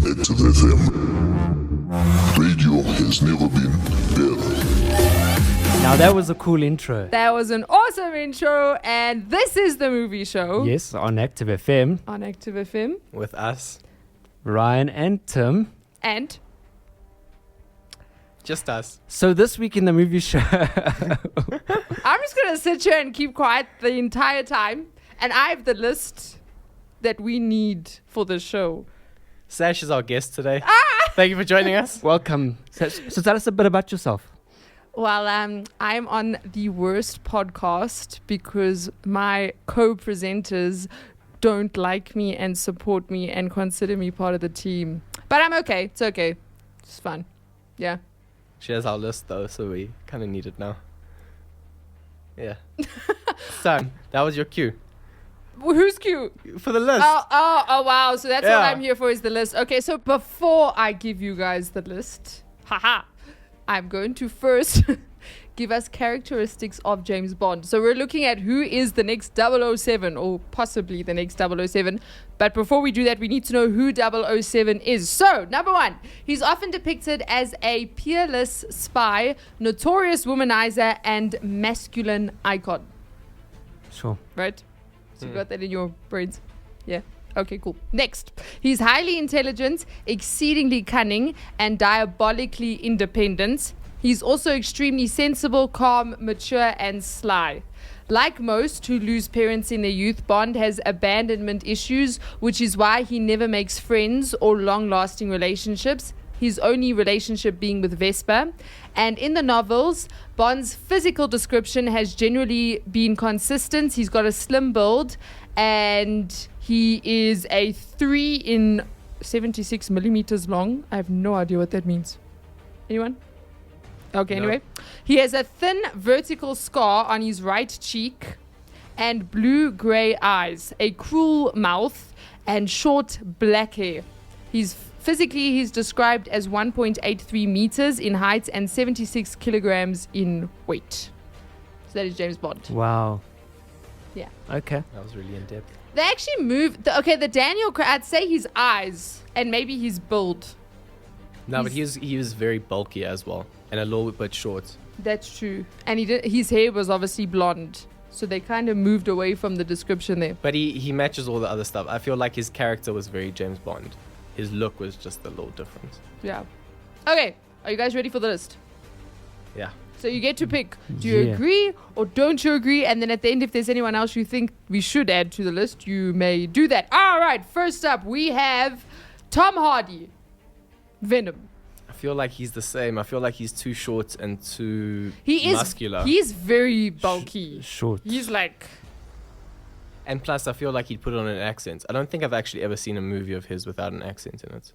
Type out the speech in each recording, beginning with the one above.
Active FM. Radio has never been better. Now that was a cool intro. That was an awesome intro, and this is the movie show. Yes, on Active FM. On Active FM. With us. Ryan and Tim. And? Just us. So this week in the movie show... I'm just going to sit here and keep quiet the entire time, and I have the list that we need for the show. Sash is our guest today. Thank you for joining us. Welcome. So tell us a bit about yourself. Well, I'm on the worst podcast because my co-presenters don't like me and support me and consider me part of the team. But I'm okay. It's okay. It's fun. Yeah. She has our list though, so we kind of need it now. Yeah. So, that was your cue. Who's cute? For the list. Oh, wow. So that's what Yeah. I'm here for, is the list. Okay, so before I give you guys the list, I'm going to first give us characteristics of James Bond. So we're looking at who is the next 007 or possibly the next 007. But before we do that, we need to know who 007 is. So, number one, he's often depicted as a peerless spy, notorious womanizer, and masculine icon. Sure. Right? So you got that in your brains? Yeah. Okay, cool. Next. He's highly intelligent, exceedingly cunning, and diabolically independent. He's also extremely sensible, calm, mature, and sly. Like most who lose parents in their youth, Bond has abandonment issues, which is why he never makes friends or long-lasting relationships. His only relationship being with Vesper. And in the novels, Bond's physical description has generally been consistent. He's got a slim build, and he is a 3 in 76 millimeters long. I have no idea what that means. Anyone? Okay, No. anyway. He has a thin vertical scar on his right cheek and blue-gray eyes, a cruel mouth, and short black hair. He's described as 1.83 meters in height and 76 kilograms in weight. So that is James Bond. Wow. Yeah. Okay. That was really in depth. They actually moved... the Daniel... I'd say his eyes and maybe his build. No, but he was very bulky as well. And a little bit short. That's true. And his hair was obviously blonde. So they kind of moved away from the description there. But he matches all the other stuff. I feel like his character was very James Bond. His look was just a little different. Yeah. Okay. Are you guys ready for the list? Yeah. So you get to pick. Do you Yeah. agree or don't you agree? And then at the end, if there's anyone else you think we should add to the list, you may do that. All right. First up, we have Tom Hardy. Venom. I feel like he's the same. I feel like he's too short and too He is muscular. He's very bulky. Short. He's like... And plus, I feel like he'd put on an accent. I don't think I've actually ever seen a movie of his without an accent in it.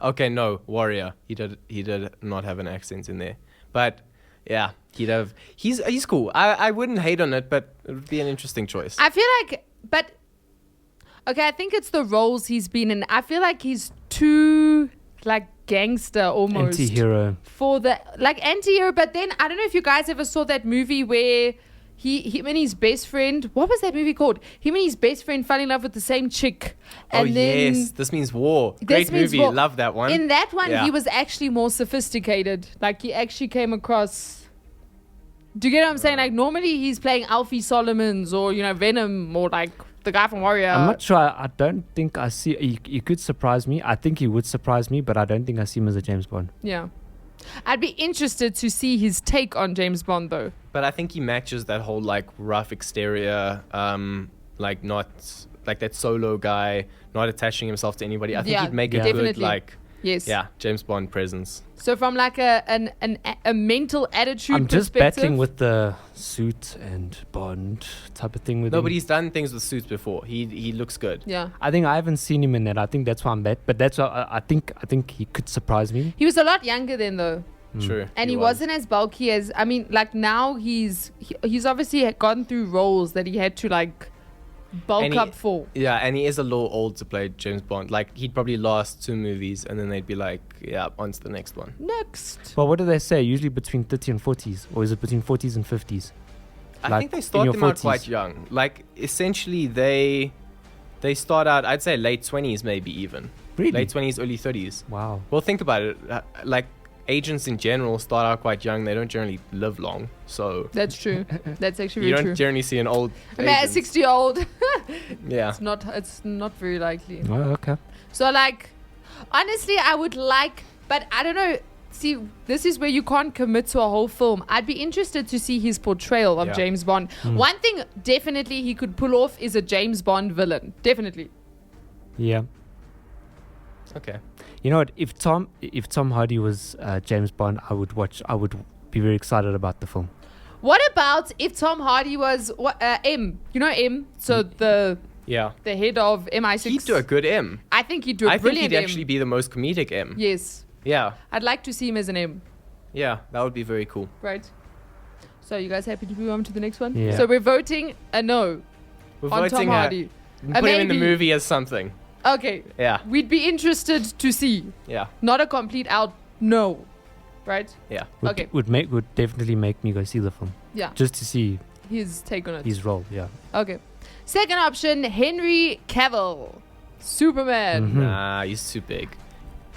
Okay, no, Warrior. He did not have an accent in there. But yeah, he's cool. I wouldn't hate on it, but it would be an interesting choice. I feel like... But... Okay, I think it's the roles he's been in. I feel like he's too... like gangster almost. Anti-hero. For the... like anti-hero, but then... I don't know if you guys ever saw that movie where... Him and his best friend... What was that movie called? Him and his best friend fell in love with the same chick. And then yes. This Means War. This Great Means movie. War. Love that one. In that one, Yeah. he was actually more sophisticated. Like, he actually came across... Do you get what I'm saying? Like, normally he's playing Alfie Solomons or, Venom or, like, the guy from Warrior. I'm not sure. I don't think I see... He could surprise me. I think he would surprise me, but I don't think I see him as a James Bond. Yeah. I'd be interested to see his take on James Bond, though. But I think he matches that whole like rough exterior, like not like that solo guy, not attaching himself to anybody. I think Yeah, he'd make a definitely. good like Yes. James Bond presence. So from like a mental attitude I'm just perspective, battling with the suit and Bond type of thing with No, him. but he's done things with suits before. He looks good. Yeah. I think I haven't seen him in that. I think that's why I'm bad. But that's why I think he could surprise me. He was a lot younger then, though. True. And he wasn't as bulky as... I mean, like, now he's obviously gone through roles that he had to, like, bulk And he- up for. Yeah, and he is a little old to play James Bond. Like he'd probably last 2 movies, and then they'd be like, yeah, on to the next one. Next. Well, what do they say? Usually between 30 and 40s, or is it between 40s and 50s? I Like, think they in start your them out 40s. quite young. Like essentially, they start out, I'd say late 20s, maybe even. Really? Late 20s, early 30s. Wow. Well, think about it. Like, agents in general start out quite young. They don't generally live long. So That's true. That's actually you very don't true. generally see an old I mean, a agent. 60-year-old. Yeah. It's not very likely. Oh, okay. So, like, honestly, I would like, but I don't know. See, this is where you can't commit to a whole film. I'd be interested to see his portrayal of Yeah. James Bond. One thing definitely he could pull off is a James Bond villain. Definitely. Yeah. Okay. You know what? If Tom Hardy was James Bond, I would watch. I would be very excited about the film. What about if Tom Hardy was M? You know M? So the Yeah. head of MI6. He'd do a good M. I think he'd do a I think brilliant he'd M. actually be the most comedic M. Yes. Yeah. I'd like to see him as an M. Yeah. That would be very cool. Right. So you guys happy to move on to the next one? Yeah. So we're voting a no We're on Tom voting Hardy. put him in the maybe. movie as something. Okay. Yeah. We'd be interested to see. Yeah. Not a complete out no. Right? Yeah. Okay. Would definitely make me go see the film Yeah. just to see His take on it. his role. Yeah. Okay. Second option, Henry Cavill. Superman. Mhm. Nah, he's too big.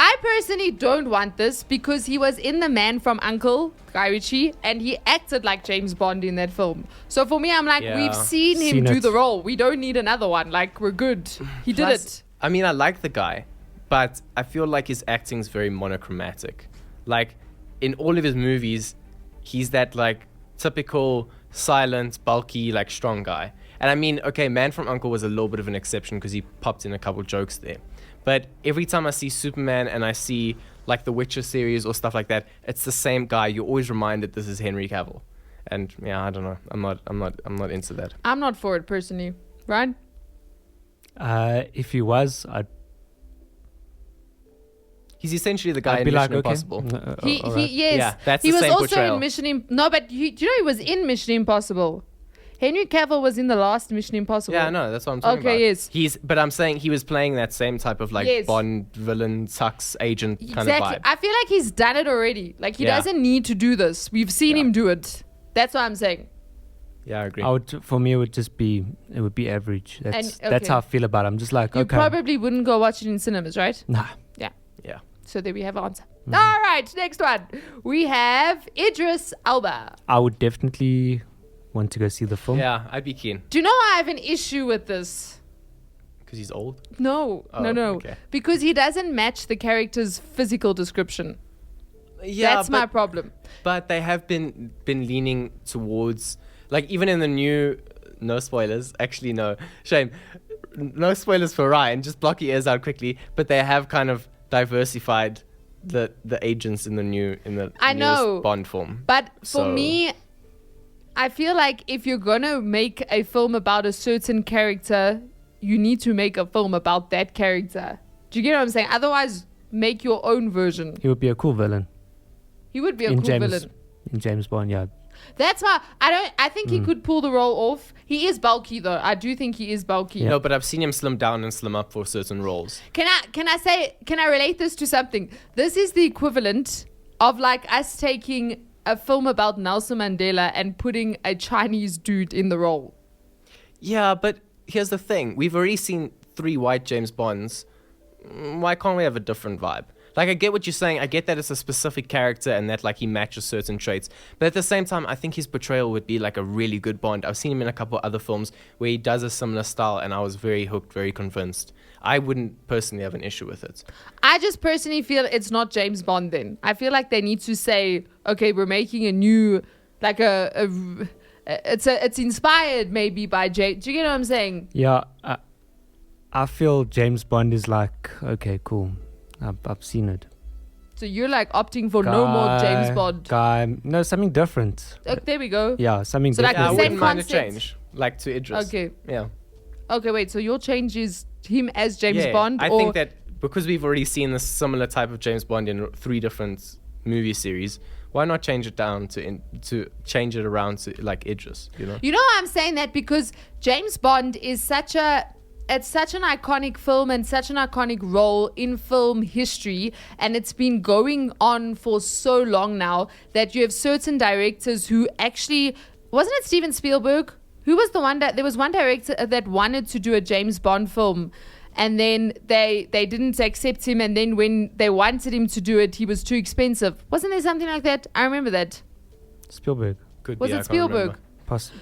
I personally don't want this because he was in The Man from U.N.C.L.E., Guy Ritchie, and he acted like James Bond in that film. So for me, I'm like, Yeah. we've seen him Seen do it. the role. We don't need another one. Like, we're good. He did Plus, it. I mean, I like the guy, but I feel like his acting's very monochromatic. Like, in all of his movies, he's that, like, typical silent, bulky, like, strong guy. And I mean, okay, Man from U.N.C.L.E. was a little bit of an exception because he popped in a couple jokes there. But every time I see Superman and I see, like, the Witcher series or stuff like that, it's the same guy. You're always reminded this is Henry Cavill. And, yeah, I don't know. I'm not into that. I'm not for it personally. Right? If he was, He's essentially the guy I'd in be Mission like, okay. Impossible. Yes. Yeah, that's he the was same also portrayal. in Mission No, but do you know he was in Mission Impossible? Henry Cavill was in the last Mission Impossible. Yeah, no, that's what I'm talking about. Okay, yes. But I'm saying he was playing that same type of like Yes. Bond villain, sucks agent kind Exactly. of vibe. I feel like he's done it already. Like he Yeah. doesn't need to do this. We've seen Yeah. him do it. That's what I'm saying. Yeah, I agree. For me, it would be average. That's okay. how I feel about it. I'm just like, You okay. probably wouldn't go watch it in cinemas, right? Nah. Yeah. Yeah. So there we have an answer. All right, next one. We have Idris Elba. I would definitely want to go see the film. Yeah, I'd be keen Do you know I have an issue with this? because he's old. No, Oh, no. okay. Because he doesn't match the character's physical description. Yeah, That's my problem. But they have been leaning towards, like, even in the new, no spoilers. Actually, no, shame. No spoilers for Ryan. Just block your ears out quickly. But they have kind of diversified the agents in the I know. newest Bond form. But for So- me, I feel like if you're going to make a film about a certain character, you need to make a film about that character. Do you get what I'm saying? Otherwise, make your own version. He would be a cool villain He would be a in cool James villain. in James Bond. Yeah. That's why I think he could pull the role off. He is bulky though. I do think he is bulky. Yeah. No, but I've seen him slim down and slim up for certain roles. Can I relate this to something? This is the equivalent of like us taking a film about Nelson Mandela and putting a Chinese dude in the role. Yeah, but here's the thing. We've already seen 3 white James Bonds. Why can't we have a different vibe? Like, I get what you're saying. I get that it's a specific character and that, like, he matches certain traits. But at the same time, I think his portrayal would be, like, a really good Bond. I've seen him in a couple other films where he does a similar style, and I was very hooked, very convinced. I wouldn't personally have an issue with it. I just personally feel it's not James Bond then. I feel like they need to say, okay, we're making a new, like it's inspired maybe by James. Do you get what I'm saying? Yeah. I feel James Bond is like, okay, cool. I've seen it. So you're like opting for no more James Bond. No, something different. There we go. Yeah, something So, like, different. Yeah, I the same wouldn't mind a concept. change. Like, to Idris. Okay. Yeah. Okay, wait. So your change is him as James Yeah, Bond? I or think that because we've already seen this similar type of James Bond in 3 different movie series, why not change it down to change it around to like Idris, you know? You know why I'm saying that? Because James Bond is such an iconic film and such an iconic role in film history, and it's been going on for so long now that you have certain directors who actually, wasn't it Steven Spielberg? Who was the one there was one director that wanted to do a James Bond film, and then they didn't accept him, and then when they wanted him to do it, he was too expensive. Wasn't there something like that? I remember that. Spielberg. Could Was be, it I can't Spielberg? remember.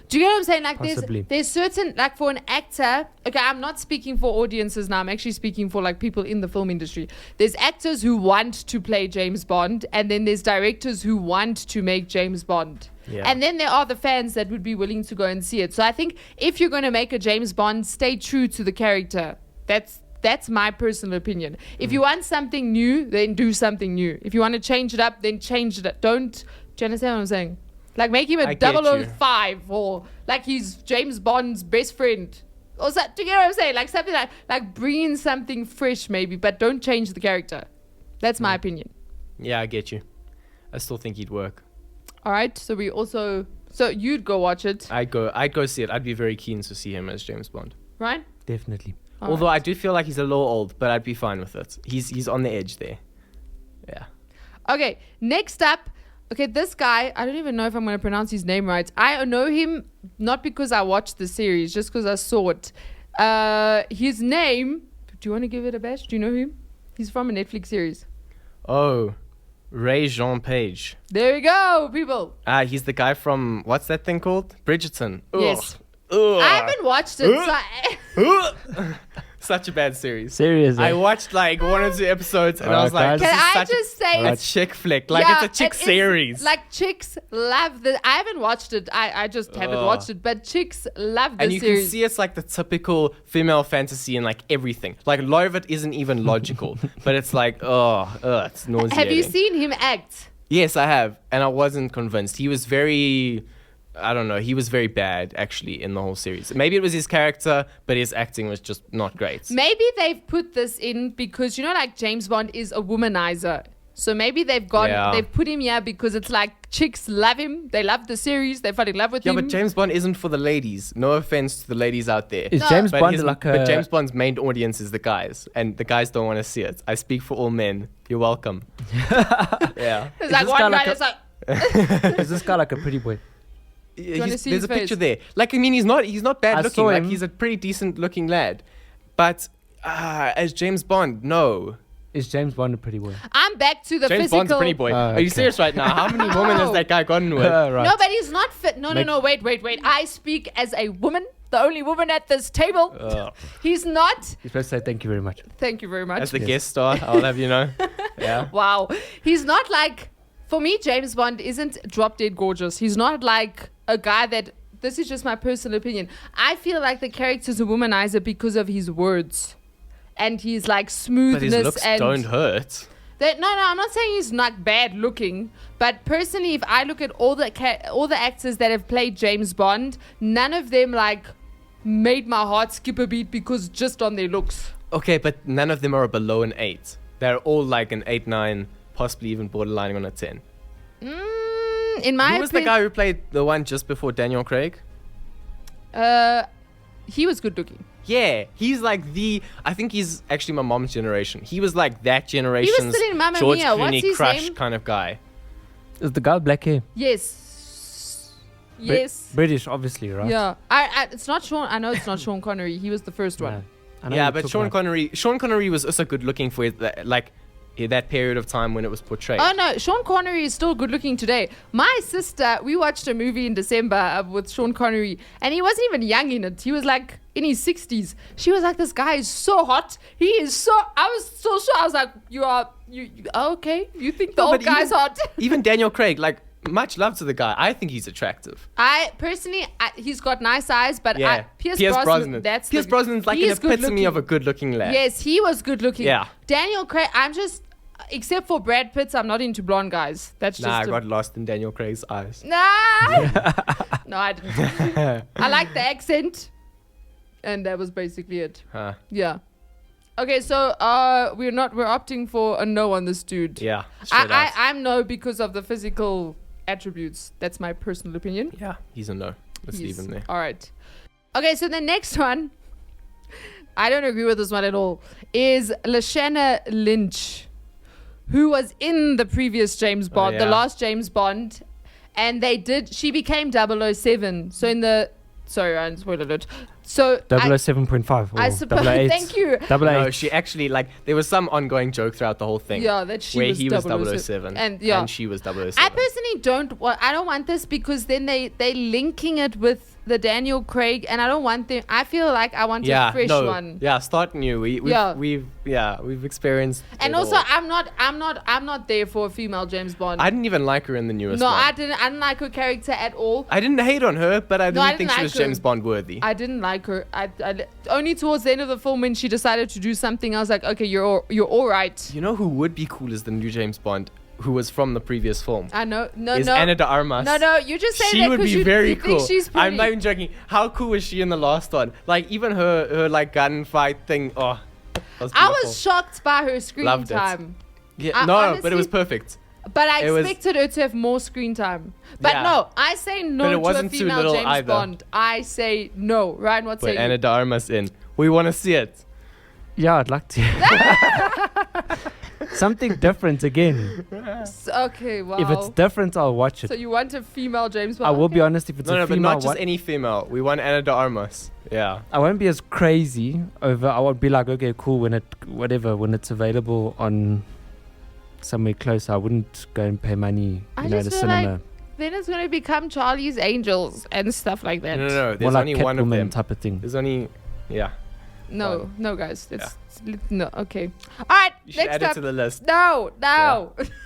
Do you get what I'm saying? Like Possibly. there's certain, like for an actor, okay, I'm not speaking for audiences now, I'm actually speaking for like people in the film industry. There's actors who want to play James Bond, and then there's directors who want to make James Bond. Yeah. And then there are the fans that would be willing to go and see it. So I think if you're going to make a James Bond, stay true to the character. That's my personal opinion. If you want something new, then do something new. If you want to change it up, then change it up. Do you understand what I'm saying? Like make him I a get you. 005 or like he's James Bond's best friend. Or so, do you get what I'm saying? Like something like bring in something fresh maybe, but don't change the character. That's my opinion. Yeah, I get you. I still think he'd work. All right. So you'd go watch it, I'd go see it. I'd be very keen to see him as James Bond. right? Definitely. All Although right. I do feel like he's a little old, but I'd be fine with it. He's on the edge there. Yeah. Okay, next up. Okay, this guy, I don't even know if I'm going to pronounce his name right. I know him not because I watched the series, just because I saw it. His name, do you want to give it a bash? Do you know him? He's from a Netflix series. Oh, Ray Jean Page. There we go, people. He's the guy from, what's that thing called? Bridgerton. Ugh. Yes. Ugh. I haven't watched it. Such a bad series. Serious. I watched like 1 or 2 episodes and I was Alright, like, guys. Can this is I such just say, a chick flick. Like yeah, it's a chick it is, series. like chicks love the. I haven't watched it. I just haven't Ugh. watched it. But chicks love the and you series. can see it's like the typical female fantasy in like everything. Like a lot of it isn't even logical, but it's like, it's nauseating. Have you seen him act? Yes, I have, and I wasn't convinced. He was very, I don't know, he was very bad actually in the whole series. Maybe it was his character, but his acting was just not great. Maybe they've put this in because like James Bond is a womanizer. So maybe they've put him here because it's like chicks love him. They love the series. They fall in love with Yeah, him. but James Bond isn't for the ladies. No offense to the ladies out there. Is No. James But, Bond like a... but James Bond's main audience is the guys, and the guys don't want to see it. I speak for all men. You're welcome. Yeah. There's Is like this one guy guy like that's like, Is this guy like a pretty boy? wanna see There's his a picture face? there. Like, I mean, he's not bad I looking. saw Like, him. he's a pretty decent looking lad. But as James Bond, no. Is James Bond a pretty boy? I'm back to the James physical. Bond's a pretty boy. Oh, Are you okay. serious right now? How many women has that guy gotten with? Right. No, but he's not fit. No, Make- no, wait. I speak as a woman, the only woman at this table. Ugh. He's not. You're supposed to say thank you very much. Thank you very much. As the Yes. guest star, I'll have you know. Yeah. Wow. He's not like, for me, James Bond isn't drop dead gorgeous. He's not like a guy that, this is just my personal opinion. I feel like the character's a womanizer because of his words. And he's like But smoothness his looks and don't hurt. no, I'm not saying he's not bad looking, but personally, if I look at all the actors that have played James Bond, none of them like made my heart skip a beat because just on their looks. Okay, but none of them are below an 8. They're all like an 8, 9, possibly even borderlining on a 10. In my Who was the opinion, guy who played the one just before Daniel Craig? he was good looking. Yeah, he's like I think he's actually my mom's generation. He was like that generation's still in Mamma George Mia. What's Clooney his crush name? kind of guy. Is the guy with black hair? Yes. Yes. British, obviously, right? Yeah. It's not Sean. I know it's not Sean Connery. He was the first one. No. I know Yeah, you but talk Sean about- Connery was also good looking for that period of time when it was portrayed. Oh no, Sean Connery is still good looking today. My sister, we watched a movie in December with Sean Connery, and he wasn't even young in it. He was like in his 60s. She was like, "This guy is so hot. He is so." I was so sure. I was like, "You okay? You think the No, old but guy's even- hot?" Even Daniel Craig, like much love to the guy. I think he's attractive. I personally, he's got nice eyes, but Yeah, Pierce Brosnan. That's Pierce Brosnan's like he an is good epitome of a looking. good-looking lad. Yes, he was good looking. Yeah. Daniel Craig. I'm just, except for Brad Pitt, I'm not into blonde guys. That's just Nah, I got lost in Daniel Craig's eyes. Nah. No, I didn't. I like the accent, and that was basically it. Huh. Yeah. Okay, so we're opting for a no on this dude. Yeah. straight out. I'm no because of the physical attributes. That's my personal opinion. Yeah, he's a no. Let's leave him there. All right. Okay, so the next one, I don't agree with this one at all, is Lashana Lynch, who was in the previous James Bond, the yeah. last James Bond, and she became 007. So in the Sorry, Ryan, spoiler alert. So 007.5 or I suppose. 008. Thank you. 008. No, she actually there was some ongoing joke throughout the whole thing. Yeah, that she where was he was 007. 007 and she was 007. I personally don't. I don't want this because then they linking it with the Daniel Craig, and I don't want them. I feel like I want a fresh one. Yeah, start new. We've experienced. And it also, all. I'm not there for a female James Bond. I didn't even like her in the newest No, one. I didn't like her character at all. I didn't hate on her, but I didn't think she like was her. James Bond worthy. I didn't like her. I only towards the end of the film when she decided to do something, I was like, okay, you're all right. You know who would be cool as the new James Bond, who was from the previous film? I know. No, is no. Anna de Armas. No, you just say She that would because be you very think cool. she's pretty. I'm not even joking. How cool was she in the last one? Like even her like gunfight thing. Oh, that was I beautiful. was shocked by her screen Loved it. time. Yeah, I no, but it honestly- was perfect. But I It was- expected her to have more screen time. But Yeah. no, I say But no it to a wasn't too female little James either. Bond. I say no. Ryan, what Put say Anna you? de Armas in. We want to see it. Yeah, I'd like to. Something different again. Okay, wow. If it's different, I'll watch it. So you want a female James Bond? I will be Okay. honest, if it's No, a but female not just one, any female. We want Anna de Armas. Yeah. I won't be as crazy over. I won't be like, okay, cool, when it's available on somewhere close. I wouldn't go and pay money, I at the just feel like cinema. Then it's going to become Charlie's Angels and stuff like that. No. More There's like only one of Catwoman them. type of thing. There's only, yeah. No, guys. No, okay. All right, You should next add it up. to the list. No.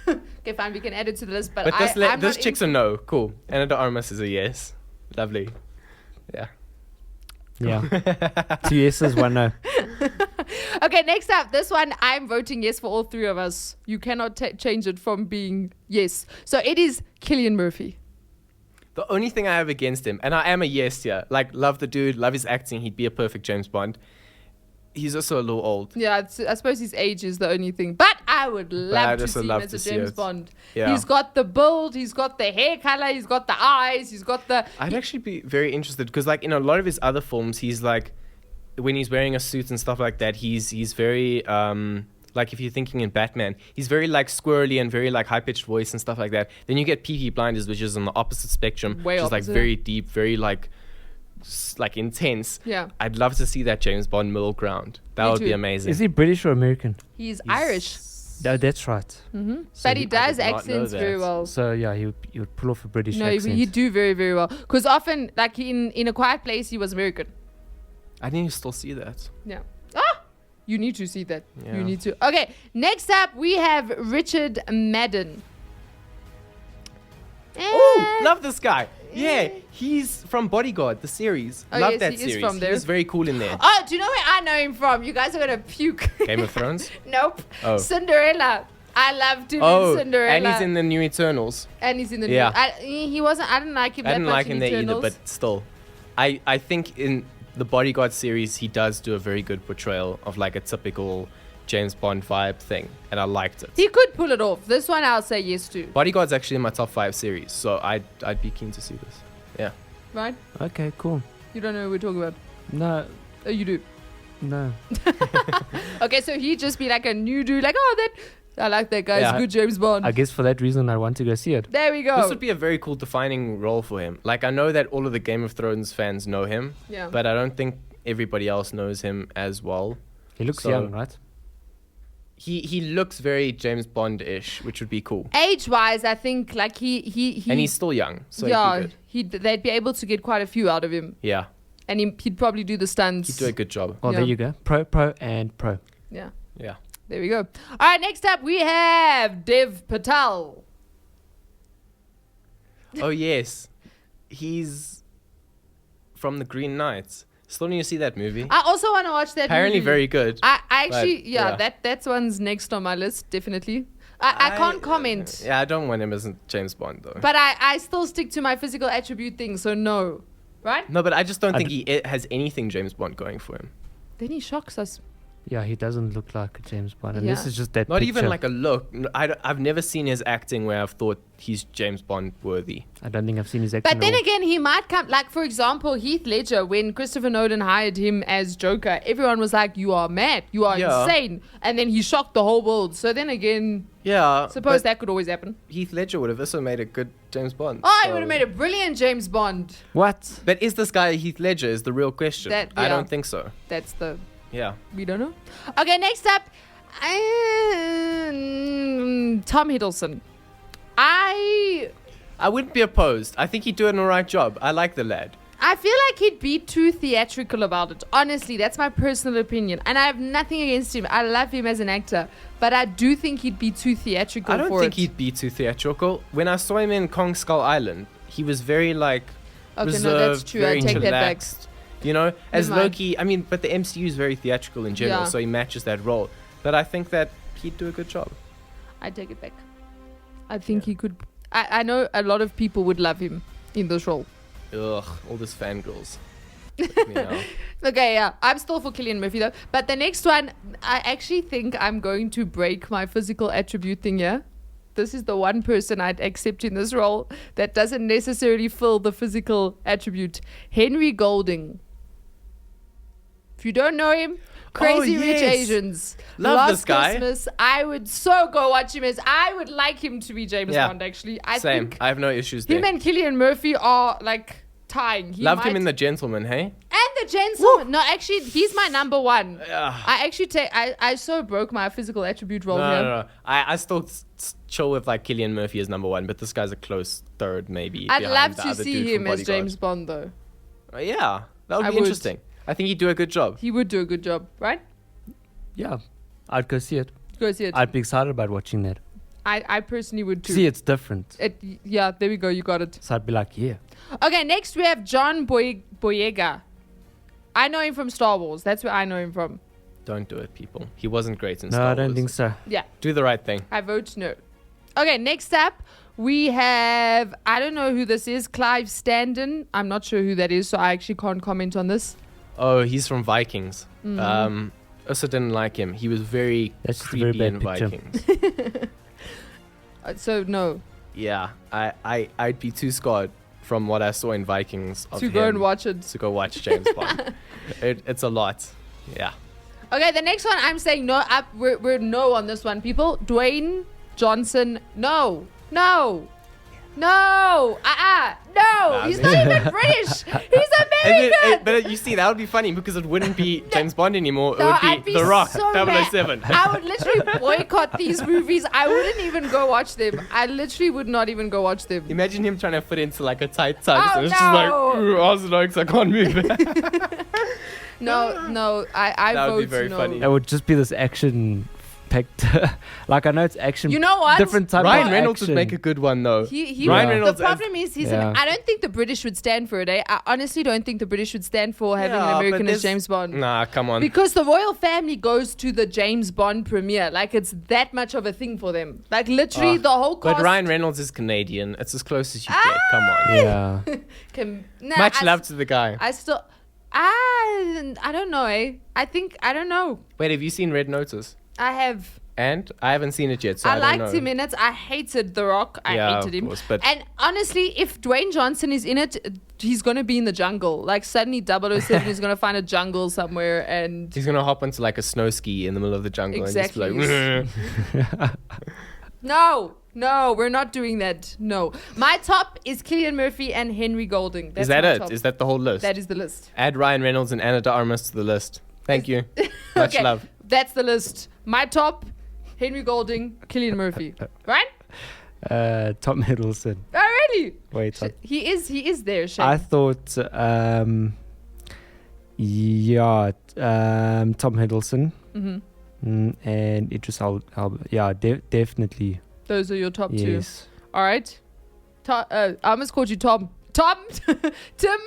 Okay, fine. We can add it to the list. But I'm this not chick's a no. Cool. Anna de Armas is a yes. Lovely. Yeah. Yeah. 2 yeses, 1 no. Okay, next up. This one, I'm voting yes for all three of us. You cannot change it from being yes. So it is Cillian Murphy. The only thing I have against him, and I am a yes here, like love the dude, love his acting, he'd be a perfect James Bond. He's also a little old. Yeah, I suppose his age is the only thing. But I would love to just see him love as to a see James it. Bond. Yeah. He's got the build, he's got the hair color, he's got the eyes, he's got the... I'd actually be very interested because, like, in a lot of his other films, he's like, when he's wearing a suit and stuff like that, he's very like if you're thinking in Batman, he's very like squirrely and very like high pitched voice and stuff like that. Then you get Peaky Blinders, which is on the opposite spectrum, Way which is like opposite. very deep, very like intense. Yeah. I'd love to see that James Bond middle ground. That Me would be too. amazing. Is he British or American? He's Irish. No, that's right. Hmm So But he does did not know accents that. very well. So yeah, he would pull off a British No, accent. he do very, very well. Because often, like in A Quiet Place, he was American. I need to still see that. Yeah. Ah! You need to see that. Yeah. You need to. Okay, next up, we have Richard Madden. Oh, love this guy. Yeah, he's from Bodyguard, the series. Oh, love yes, that he is series. from there. He was very cool in there. Oh, do you know where I know him from? You guys are going to puke. Game of Thrones. Nope. Oh. Cinderella. I loved him Oh, in Cinderella. and he's in the new Eternals. And he's in the Yeah. he wasn't. I didn't like him. I that didn't much like in him there either, Eternals. but still, I think in the Bodyguard series he does do a very good portrayal of like a typical James Bond vibe thing, and I liked it. He could pull it off. This one I'll say yes to. Bodyguard's actually in my top 5 series, so I'd be keen to see this. Yeah. Right? Okay, cool. You don't know what we're talking about. No, Oh, you do. no. Okay, so he'd just be like a new dude, like, oh, I like that guy. Yeah. He's good James Bond. I guess for that reason I want to go see it. There we go. This would be a very cool defining role for him. Like I know that all of the Game of Thrones fans know him, Yeah. but I don't think everybody else knows him as well. He looks So- young, right? He looks very James Bond-ish, which would be cool. Age-wise, I think like he And he's still young, so yeah, he'd be good. they'd be able to get quite a few out of him, Yeah, and he'd probably do the stunts. he'd do a good job. Well, Yeah. there you go. Pro, and pro. Yeah. Yeah. There we go. All right, next up we have Dev Patel. Oh yes, he's from the Green Knights. Still need to see that movie. I also want to watch that Apparently movie. very good. I actually, but, yeah, yeah. that's one's next on my list, definitely. I can't comment, Yeah, I don't want him as James Bond though. but I still stick to my physical attribute thing, so no. Right? No, but I just don't I think he has anything James Bond going for him. Then he shocks us. Yeah, he doesn't look like a James Bond. And this Yeah. is just that Not picture. even like a look. I've never seen his acting where I've thought he's James Bond worthy. I don't think I've seen his acting. But then at all. again, he might come. Like, for example, Heath Ledger, when Christopher Nolan hired him as Joker, everyone was like, you are mad. You are Yeah. insane. And then he shocked the whole world. So then again, Yeah. suppose but that could always happen. Heath Ledger would have also made a good James Bond. Oh, he so- would have made a brilliant James Bond. What? But is this guy Heath Ledger is the real question. That- I yeah. don't think so. That's the. Yeah. We don't know. Okay, next up. Tom Hiddleston. I wouldn't be opposed. I think he'd do an alright job. I like the lad. feel like he'd be too theatrical about it. Honestly, that's my personal opinion. And I have nothing against him. I love him as an actor. But I do think he'd be too theatrical I don't for think it. he'd be too theatrical. When I saw him in Kong Skull Island, he was very like Okay, reserved, no, that's true. I very take that back. chillaxed. You know, as Never mind. Loki, I mean, but the MCU is very theatrical in general, Yeah. so he matches that role. But I think that he'd do a good job. I take it back. I think he could. I know a lot of people would love him in this role. Ugh, all these fangirls. Look me now. Okay, yeah. I'm still for Cillian Murphy though. But the next one, I actually think I'm going to break my physical attribute thing here. This is the one person I'd accept in this role that doesn't necessarily fill the physical attribute. Henry Golding. If you don't know him, Crazy Rich yes. Asians. Love Last this guy. Christmas, I would so go watch him as I would like him to be James Yeah. Bond actually. I Same. think I have no issues there. him and Cillian Murphy are like tying. He Loved him might- in The Gentleman, hey? and the gentleman. No, actually, he's my number one. Ugh. I actually I so broke my physical attribute role No, here. no, no. I still chill with like Cillian Murphy as number one, but this guy's a close third, maybe. I'd behind love the to other see dude him from as Bodyguard. James Bond, though. Yeah, that would I be would. interesting. I think he'd do a good job. He would do a good job, right? Yeah, I'd go see it. Go see it. I'd be excited about watching that. I personally would too. See, it's different. Yeah, there we go. You got it. So I'd be like, yeah. Okay, next we have John Boyega. I know him from Star Wars. That's where I know him from. Don't do it, people. He wasn't great in No, Star I don't Wars. think so. Yeah, Do the right thing. I vote no. Okay, next up we have, I don't know who this is, Clive Standen. I'm not sure who that is, so I actually can't comment on this. Oh, he's from Vikings. Mm-hmm. Also didn't like him. He was very That's just a very creepy in bad picture. Vikings. So no, Yeah, I'd be too scared from what I saw in Vikings of to go him and watch it. to go watch James Bond. It's a lot. Yeah. Okay, the next one I'm saying no. We're no on this one, people. Dwayne Johnson, no. No. No. No. He's not even British. He's American. But you see, that would be funny because it wouldn't be James Bond anymore. No, It I'd would be be The Rock, so mad. 007. I would literally boycott these movies. I wouldn't even go watch them. I literally would not even go watch them. Imagine him trying to fit into like a tight tux. Oh, and it's no. just like, Osnox, I can't move. No. I That vote would be very no. funny. It would just be this action-packed. Like, I know it's action. You know what? Different type Ryan of Reynolds action. would make a good one though. He Ryan would. Reynolds The problem is Yeah. I don't think the British would stand for it. I honestly don't think the British would stand for having Yeah, an but American as there's- James Bond. Nah, come on. Because the royal family goes to the James Bond premiere. Like, it's that much of a thing for them. Like, literally, the whole cast... But Ryan Reynolds is Canadian. It's as close as you get. Come on. Yeah. Much love to the guy. I still... I don't know, eh? I don't know. Wait, have you seen Red Notice? I have... And I haven't seen it yet, so I, I don't liked know. him in it. I hated The Rock. I Yeah, hated of him. course, but- And honestly, if Dwayne Johnson is in it, he's going to be in the jungle. Like, suddenly 007 is going to find a jungle somewhere and... He's gonna hop onto like a snow ski in the middle of the jungle Exactly. and just be like, No, we're not doing that. No. My top is Cillian Murphy and Henry Golding. That's is that my it? top. Is that the whole list? That is the list. Add Ryan Reynolds and Anna de Armas to the list. Thank you. Much Okay, love. That's the list. My top, Henry Golding, Cillian Murphy. Right? Tom Hiddleston. Oh, really? Wait, He is there, Shane. I thought, Tom Hiddleston. Mm-hmm. And Idris Elba. Yeah, definitely. Those are your top two. Yes. All right. I almost called you Tom. Tom? Tim?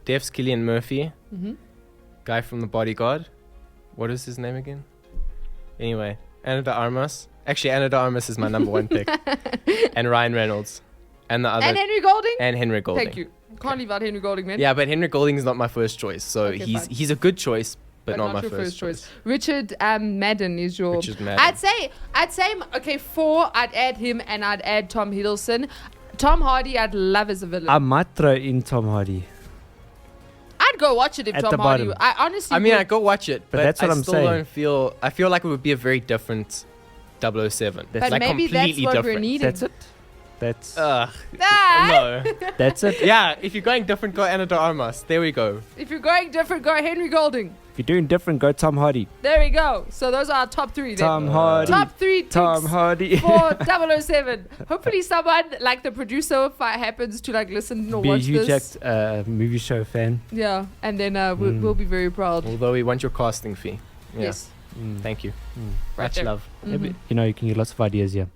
Def's Cillian Murphy. Mm-hmm. Guy from The Bodyguard. What is his name again? Anyway, Anna de Armas. Actually, Anna de Armas is my number one pick. And Ryan Reynolds. And the other. And Henry Golding? and Henry Golding. Thank you. Can't leave out Henry Golding, man. Yeah, but Henry Golding is not my first choice. So Okay, fine. he's a good choice, but not my first choice. Richard Madden is your. Richard Madden. I'd say okay. 4. I'd add him, and I'd add Tom Hiddleston. Tom Hardy, I'd love as a villain. I might throw in Tom Hardy. I'd go watch it if At Tom the Hardy. bottom. I honestly. I mean, would. I go watch it, But but that's what I I'm still saying. don't feel. I feel like it would be a very different 007. But But like maybe that's completely what different. we're needing. That's it. That's Ugh, Ah! no. that's it. Yeah, if you're going different, go Anna de Armas. There we go. If you're going different, go Henry Golding. If you're doing different, go Tom Hardy. There we go. So those are our top 3 then. Tom Hardy. Top 3 ticks Tom Hardy. for 007. Hopefully someone, like the producer, if it happens to like listen or Be a watch huge this. movie show fan. Yeah, and then we'll be very proud. Although we want your casting fee. Yeah. Yes. Thank you. Right Much there. love. Mhm. You know, you can get lots of ideas here.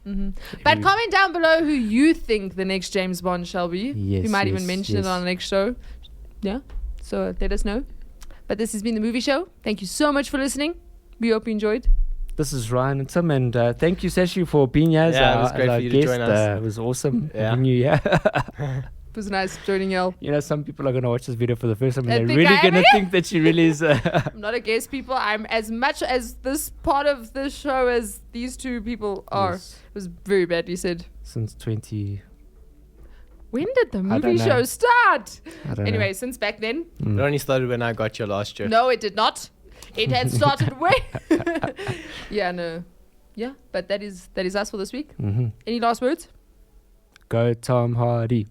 But comment down below who you think the next James Bond shall be. Yes, We might even yes, mention yes. it on the next show. Yeah. So let us know. But this has been the movie show. Thank you so much for listening. We hope you enjoyed. This is Ryan and Tim, and thank you, Sashi, for being here as Yeah, it our, was great as our for you to guest. join us. It was awesome Yeah. having you here. It was nice joining y'all. You know, some people are going to watch this video for the first time, and I they're think really I going to am. think that she really is. I'm not a guest, people. I'm as much as this part of this show as these two people are. Yes. It was very badly said. Since 20. When did the don't movie know. show start? I don't Anyway, since back then. It only started when I got you last year. No, it did not. It had started way. Yeah, no. Yeah, but that is us for this week. know. Any last words? Go Tom Hardy.